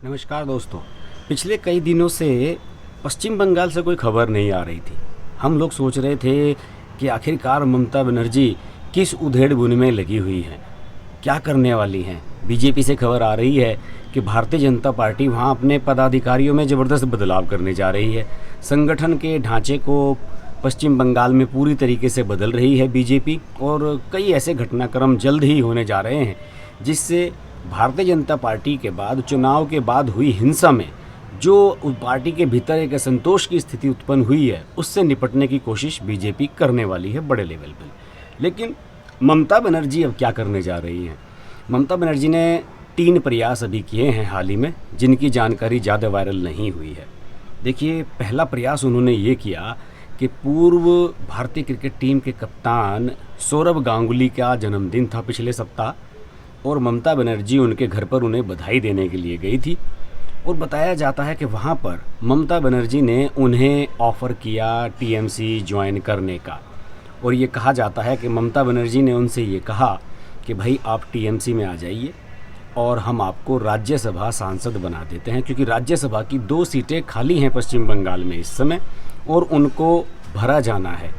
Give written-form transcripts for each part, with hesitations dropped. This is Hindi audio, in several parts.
नमस्कार दोस्तों। पिछले कई दिनों से पश्चिम बंगाल से कोई खबर नहीं आ रही थी। हम लोग सोच रहे थे कि आखिरकार ममता बनर्जी किस उधेड़-बुन में लगी हुई हैं, क्या करने वाली हैं। बीजेपी से खबर आ रही है कि भारतीय जनता पार्टी वहां अपने पदाधिकारियों में ज़बरदस्त बदलाव करने जा रही है। संगठन के ढांचे को पश्चिम बंगाल में पूरी तरीके से बदल रही है बीजेपी, और कई ऐसे घटनाक्रम जल्द ही होने जा रहे हैं जिससे भारतीय जनता पार्टी के बाद चुनाव के बाद हुई हिंसा में जो पार्टी के भीतर एक असंतोष की स्थिति उत्पन्न हुई है, उससे निपटने की कोशिश बीजेपी करने वाली है बड़े लेवल पर। लेकिन ममता बनर्जी अब क्या करने जा रही हैं? ममता बनर्जी ने 3 प्रयास अभी किए हैं हाल ही में, जिनकी जानकारी ज़्यादा वायरल नहीं हुई है। देखिए, पहला प्रयास उन्होंने ये किया कि पूर्व भारतीय क्रिकेट टीम के कप्तान सौरभ गांगुली का जन्मदिन था पिछले सप्ताह, और ममता बनर्जी उनके घर पर उन्हें बधाई देने के लिए गई थी। और बताया जाता है कि वहाँ पर ममता बनर्जी ने उन्हें ऑफ़र किया टीएमसी ज्वाइन करने का, और ये कहा जाता है कि ममता बनर्जी ने उनसे ये कहा कि भाई आप टीएमसी में आ जाइए और हम आपको राज्यसभा सांसद बना देते हैं, क्योंकि राज्यसभा की 2 सीटें खाली हैं पश्चिम बंगाल में इस समय और उनको भरा जाना है।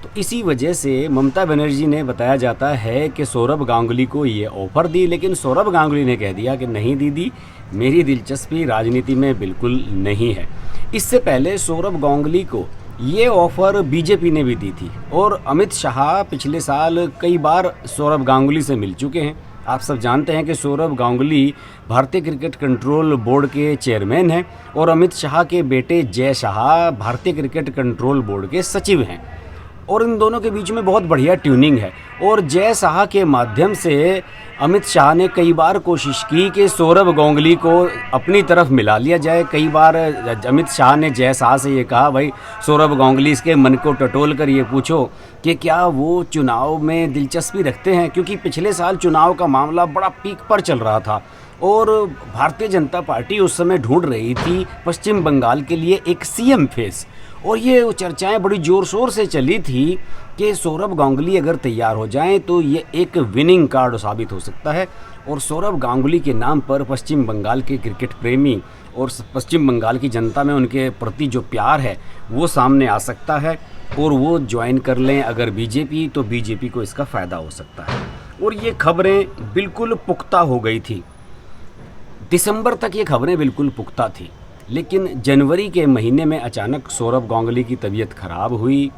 तो इसी वजह से ममता बनर्जी ने, बताया जाता है कि सौरभ गांगुली को ये ऑफ़र दी, लेकिन सौरभ गांगुली ने कह दिया कि नहीं दीदी, मेरी दिलचस्पी राजनीति में बिल्कुल नहीं है। इससे पहले सौरभ गांगुली को ये ऑफ़र बीजेपी ने भी दी थी, और अमित शाह पिछले साल कई बार सौरभ गांगुली से मिल चुके हैं। आप सब जानते हैं कि सौरभ गांगुली भारतीय क्रिकेट कंट्रोल बोर्ड के चेयरमैन हैं और अमित शाह के बेटे जय शाह भारतीय क्रिकेट कंट्रोल बोर्ड के सचिव हैं, और इन दोनों के बीच में बहुत बढ़िया ट्यूनिंग है। और जय शाह के माध्यम से अमित शाह ने कई बार कोशिश की कि सौरभ गांगुली को अपनी तरफ मिला लिया जाए। कई बार अमित शाह ने जय शाह से ये कहा, भाई सौरभ गांगुली इसके मन को टटोल कर ये पूछो कि क्या वो चुनाव में दिलचस्पी रखते हैं, क्योंकि पिछले साल चुनाव का मामला बड़ा पीक पर चल रहा था और भारतीय जनता पार्टी उस समय ढूंढ रही थी पश्चिम बंगाल के लिए एक सीएम फेस, और ये चर्चाएं बड़ी ज़ोर शोर से चली थी कि सौरभ गांगुली अगर तैयार हो जाएं तो ये एक विनिंग कार्ड साबित हो सकता है, और सौरभ गांगुली के नाम पर पश्चिम बंगाल के क्रिकेट प्रेमी और पश्चिम बंगाल की जनता में उनके प्रति जो प्यार है वो सामने आ सकता है, और वो ज्वाइन कर लें अगर बीजेपी, तो बीजेपी को इसका फ़ायदा हो सकता है। और ये खबरें बिल्कुल पुख्ता हो गई थी, दिसंबर तक ये खबरें बिल्कुल पुख्ता थी, लेकिन जनवरी के महीने में अचानक सौरभ गांगुली की तबीयत ख़राब हुई,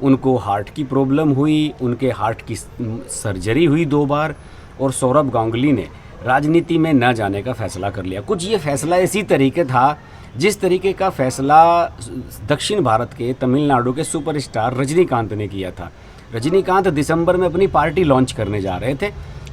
उनको हार्ट की प्रॉब्लम हुई, उनके हार्ट की सर्जरी हुई 2 बार, और सौरभ गांगुली ने राजनीति में न जाने का फ़ैसला कर लिया। कुछ ये फ़ैसला इसी तरीके था जिस तरीके का फ़ैसला दक्षिण भारत के तमिलनाडु के सुपरस्टार रजनीकांत ने किया था। रजनीकांत दिसंबर में अपनी पार्टी लॉन्च करने जा रहे थे,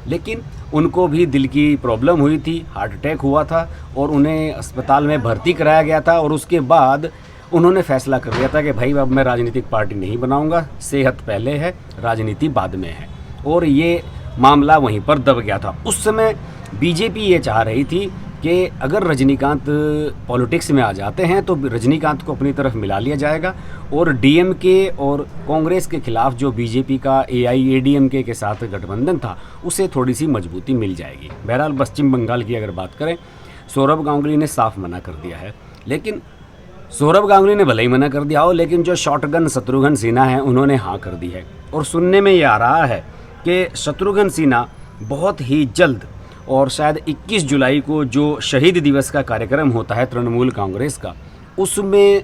लेकिन उनको भी दिल की प्रॉब्लम हुई थी, हार्ट अटैक हुआ था और उन्हें अस्पताल में भर्ती कराया गया था, और उसके बाद उन्होंने फ़ैसला कर लिया था कि भाई अब मैं राजनीतिक पार्टी नहीं बनाऊंगा, सेहत पहले है, राजनीति बाद में है, और ये मामला वहीं पर दब गया था। उस समय बीजेपी ये चाह रही थी कि अगर रजनीकांत पॉलिटिक्स में आ जाते हैं तो रजनीकांत को अपनी तरफ मिला लिया जाएगा, और डीएमके और कांग्रेस के खिलाफ जो बीजेपी का एआईएडीएमके के साथ गठबंधन था उसे थोड़ी सी मजबूती मिल जाएगी। बहरहाल पश्चिम बंगाल की अगर बात करें, सौरभ गांगुली ने साफ मना कर दिया है, लेकिन सौरभ गांगुली ने भले ही मना कर दिया हो, लेकिन जो शॉटगन शत्रुघ्न सिन्हा हैं उन्होंने हाँ कर दी है, और सुनने में ये आ रहा है कि शत्रुघ्न सिन्हा बहुत ही जल्द, और शायद 21 जुलाई को जो शहीद दिवस का कार्यक्रम होता है तृणमूल कांग्रेस का, उसमें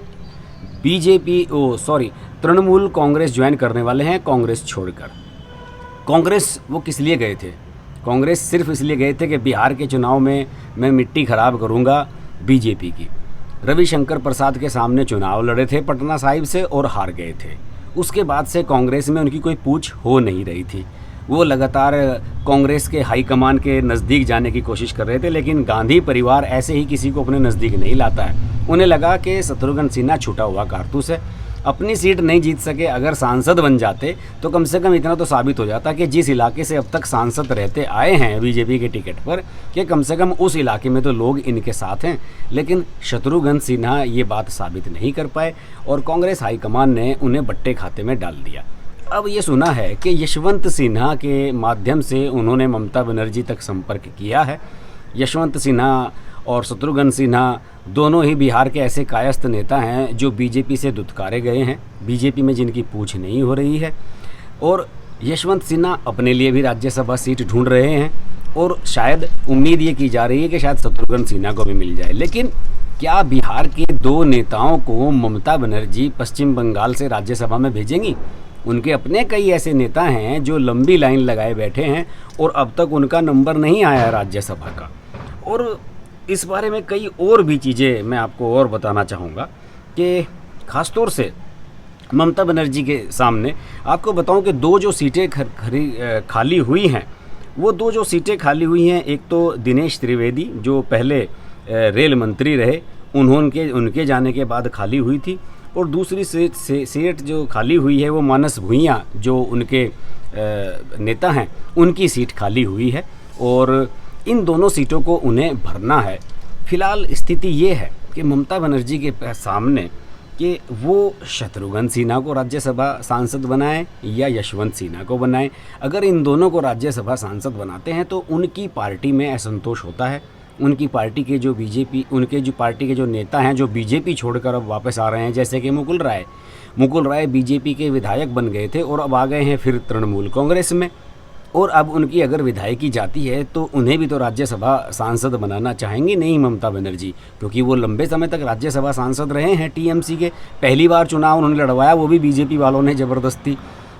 तृणमूल कांग्रेस ज्वाइन करने वाले हैं, कांग्रेस छोड़कर। कांग्रेस वो किस लिए गए थे? कांग्रेस सिर्फ इसलिए गए थे कि बिहार के चुनाव में मैं मिट्टी ख़राब करूंगा बीजेपी की। रविशंकर प्रसाद के सामने चुनाव लड़े थे पटना साहिब से और हार गए थे। उसके बाद से कांग्रेस में उनकी कोई पूछ हो नहीं रही थी। वो लगातार कांग्रेस के हाईकमान के नज़दीक जाने की कोशिश कर रहे थे, लेकिन गांधी परिवार ऐसे ही किसी को अपने नज़दीक नहीं लाता है। उन्हें लगा कि शत्रुघ्न सिन्हा छूटा हुआ कारतूस है, अपनी सीट नहीं जीत सके, अगर सांसद बन जाते तो कम से कम इतना तो साबित हो जाता कि जिस इलाके से अब तक सांसद रहते आए हैं बीजेपी के टिकट पर, कि कम से कम उस इलाके में तो लोग इनके साथ हैं। लेकिन शत्रुघ्न सिन्हा ये बात साबित नहीं कर पाए और कांग्रेस हाईकमान ने उन्हें बट्टे खाते में डाल दिया। अब ये सुना है कि यशवंत सिन्हा के माध्यम से उन्होंने ममता बनर्जी तक संपर्क किया है। यशवंत सिन्हा और शत्रुघ्न सिन्हा दोनों ही बिहार के ऐसे कायस्थ नेता हैं जो बीजेपी से दुत्कारे गए हैं, बीजेपी में जिनकी पूछ नहीं हो रही है। और यशवंत सिन्हा अपने लिए भी राज्यसभा सीट ढूंढ रहे हैं और शायद उम्मीद ये की जा रही है कि शायद शत्रुघ्न सिन्हा को भी मिल जाए। लेकिन क्या बिहार के दो नेताओं को ममता बनर्जी पश्चिम बंगाल से राज्यसभा में भेजेंगी? उनके अपने कई ऐसे नेता हैं जो लंबी लाइन लगाए बैठे हैं और अब तक उनका नंबर नहीं आया राज्यसभा का। और इस बारे में कई और भी चीज़ें मैं आपको और बताना चाहूँगा कि ख़ासतौर से ममता बनर्जी के सामने आपको बताऊं कि दो जो सीटें खाली हुई हैं, वो दो जो सीटें खाली हुई हैं, एक तो दिनेश त्रिवेदी जो पहले रेल मंत्री रहे, उनके जाने के बाद खाली हुई थी, और दूसरी सीट जो खाली हुई है वो मानस भूइयाँ जो उनके नेता हैं, उनकी सीट खाली हुई है और इन दोनों सीटों को उन्हें भरना है। फिलहाल स्थिति ये है कि ममता बनर्जी के सामने कि वो शत्रुघ्न सिन्हा को राज्यसभा सांसद बनाएं या यशवंत सिन्हा को बनाएं। अगर इन दोनों को राज्यसभा सांसद बनाते हैं तो उनकी पार्टी में असंतोष होता है। उनकी पार्टी के जो उनके जो पार्टी के जो नेता हैं जो बीजेपी छोड़कर अब वापस आ रहे हैं, जैसे कि मुकुल राय बीजेपी के विधायक बन गए थे और अब आ गए हैं फिर तृणमूल कांग्रेस में, और अब उनकी अगर विधायकी जाती है तो उन्हें भी तो राज्यसभा सांसद बनाना चाहेंगी नहीं ममता बनर्जी, क्योंकि वो लंबे समय तक राज्यसभा सांसद रहे हैं टीएमसी के। पहली बार चुनाव उन्होंने लड़वाया, वो भी बीजेपी वालों ने ज़बरदस्ती।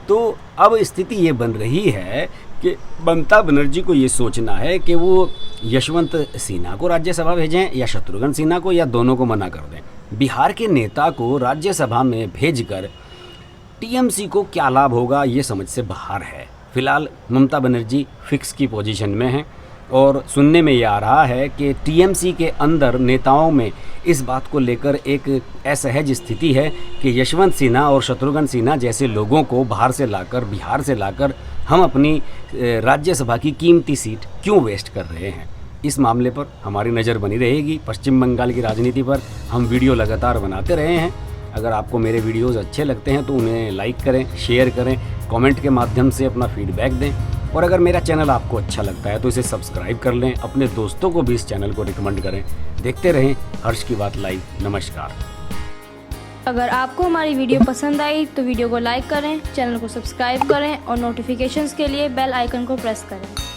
तो अब स्थिति ये बन रही है कि ममता बनर्जी को ये सोचना है कि वो यशवंत सिन्हा को राज्यसभा भेजें या शत्रुघ्न सिन्हा को, या दोनों को मना कर दें। बिहार के नेता को राज्यसभा में भेजकर टीएमसी को क्या लाभ होगा, ये समझ से बाहर है। फिलहाल ममता बनर्जी फिक्स की पोजीशन में हैं और सुनने में ये आ रहा है कि टीएमसी के अंदर नेताओं में इस बात को लेकर एक असहज स्थिति है कि यशवंत सिन्हा और शत्रुघ्न सिन्हा जैसे लोगों को बाहर से लाकर, बिहार से लाकर हम अपनी राज्यसभा की कीमती सीट क्यों वेस्ट कर रहे हैं। इस मामले पर हमारी नज़र बनी रहेगी। पश्चिम बंगाल की राजनीति पर हम वीडियो लगातार बनाते रहे हैं। अगर आपको मेरे वीडियोस अच्छे लगते हैं तो उन्हें लाइक करें, शेयर करें, कमेंट के माध्यम से अपना फीडबैक दें, और अगर मेरा चैनल आपको अच्छा लगता है तो इसे सब्सक्राइब कर लें। अपने दोस्तों को भी इस चैनल को रिकमेंड करें। देखते रहें हर्ष की बात लाइव। नमस्कार। अगर आपको हमारी वीडियो पसंद आई तो वीडियो को लाइक करें, चैनल को सब्सक्राइब करें और नोटिफिकेशंस के लिए बेल आइकन को प्रेस करें।